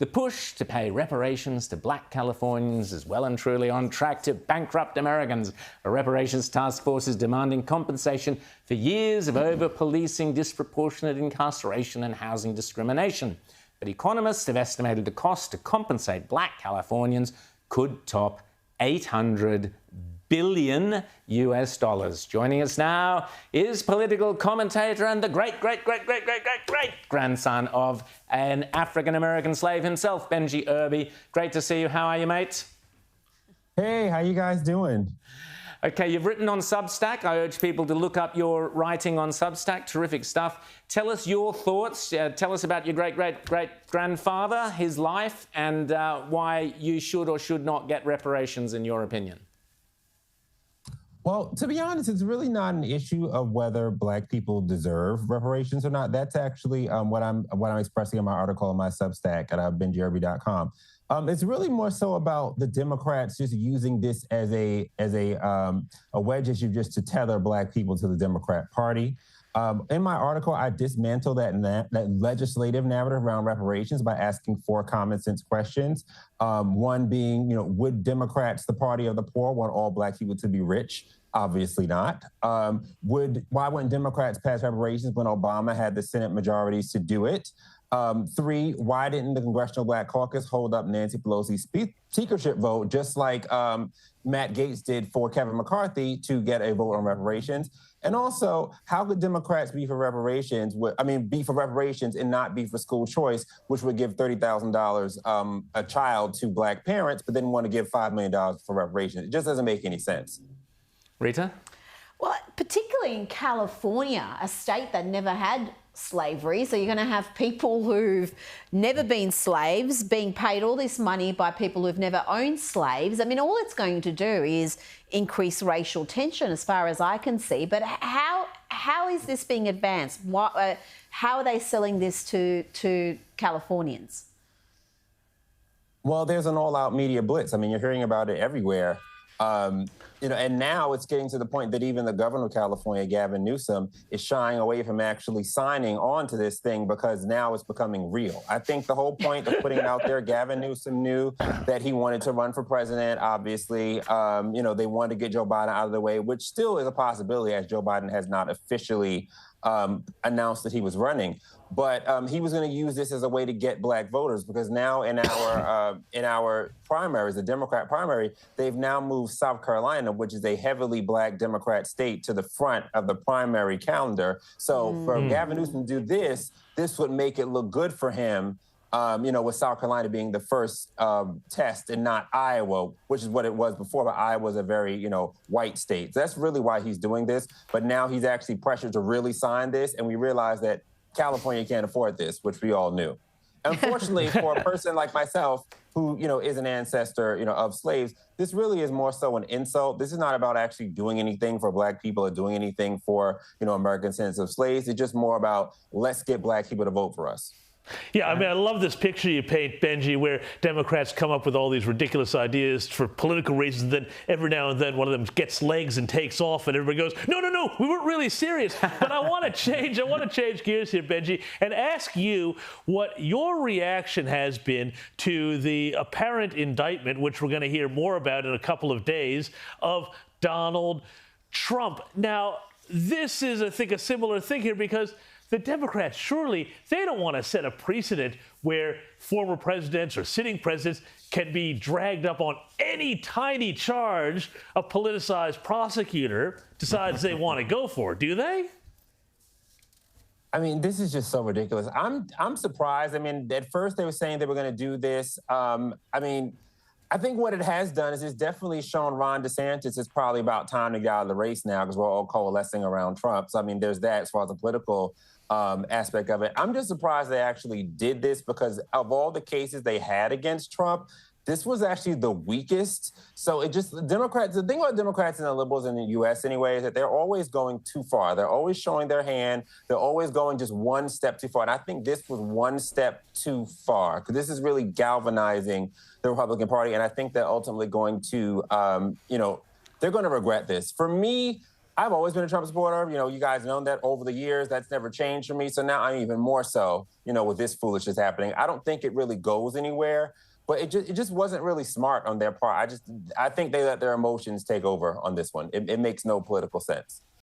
The push to pay reparations to black Californians is well and truly on track to bankrupt Americans. A reparations task force is demanding compensation for years of over-policing, disproportionate incarceration and housing discrimination. But economists have estimated the cost to compensate black Californians could top $800 billion US dollars. Joining us now is political commentator and the great-grandson of an African-American slave himself, Benji Irby. Great to see you. How are you, mate? Hey, how you guys doing? Okay, you've written on Substack. I urge people to look up your writing on Substack. Terrific stuff. Tell us your thoughts. Tell us about your great-grandfather, his life, and why you should or should not get reparations, in your opinion. Well, to be honest, it's really not an issue of whether black people deserve reparations or not. That's actually what I'm expressing in my article on my Substack at benjiirby.com. It's really more so about the Democrats just using this as a wedge issue just to tether black people to the Democrat Party. In my article, I dismantle that legislative narrative around reparations by asking 4 common sense questions. One being, would Democrats, the party of the poor, want all black people to be rich? Obviously not. Why wouldn't Democrats pass reparations when Obama had the Senate majorities to do it? 3, why didn't the Congressional Black Caucus hold up Nancy Pelosi's speakership vote, just like Matt Gaetz did for Kevin McCarthy to get a vote on reparations? And also, how could Democrats be for reparations and not be for school choice, which would give $30,000 a child to black parents, but then want to give $5 million for reparations? It just doesn't make any sense. Rita? Well, particularly in California, a state that never had slavery. So you're going to have people who've never been slaves being paid all this money by people who've never owned slaves. I mean, all it's going to do is increase racial tension as far as I can see. But how is this being advanced? How are they selling this to Californians? Well, there's an all-out media blitz. I mean, you're hearing about it everywhere. And now it's getting to the point that even the governor of California, Gavin Newsom, is shying away from actually signing on to this thing because now it's becoming real. I think the whole point of putting it out there, Gavin Newsom knew that he wanted to run for president, obviously. They wanted to get Joe Biden out of the way, which still is a possibility as Joe Biden has not officially announced that he was running. But he was going to use this as a way to get black voters because now in our primaries, the Democrat primary, they've now moved South Carolina, which is a heavily black Democrat state, to the front of the primary calendar. So for Gavin Newsom to do this would make it look good for him, with South Carolina being the first test and not Iowa, which is what it was before. But Iowa was a very, white state. So that's really why he's doing this. But now he's actually pressured to really sign this. And we realize that California can't afford this, which we all knew. Unfortunately, for a person like myself, who, is an ancestor, of slaves, this really is more so an insult. This is not about actually doing anything for black people or doing anything for, American descendants of slaves. It's just more about let's get black people to vote for us. Yeah, I mean, I love this picture you paint, Benji, where Democrats come up with all these ridiculous ideas for political reasons. Then every now and then one of them gets legs and takes off, and everybody goes, no, we weren't really serious. But I want to change gears here, Benji, and ask you what your reaction has been to the apparent indictment, which we're going to hear more about in a couple of days, of Donald Trump. Now, this is, I think, a similar thing here because the Democrats, surely, they don't want to set a precedent where former presidents or sitting presidents can be dragged up on any tiny charge a politicized prosecutor decides they want to go for, do they? I mean, this is just so ridiculous. I'm surprised. I mean, at first they were saying they were going to do this. I think what it has done is it's definitely shown Ron DeSantis it's probably about time to get out of the race now because we're all coalescing around Trump. So, I mean, there's that as far as the political aspect of it. I'm just surprised they actually did this because of all the cases they had against Trump, this was actually the weakest. So the thing about Democrats and the liberals in the U.S. anyway is that they're always going too far. They're always showing their hand. They're always going just one step too far. And I think this was one step too far because this is really galvanizing the Republican Party. And I think they're ultimately going to, they're going to regret this. For me, I've always been a Trump supporter. You know, you guys know that over the years. That's never changed for me. So now I'm even more so, you know, with this foolishness happening. I don't think it really goes anywhere, but it just wasn't really smart on their part. I think they let their emotions take over on this one. It makes no political sense.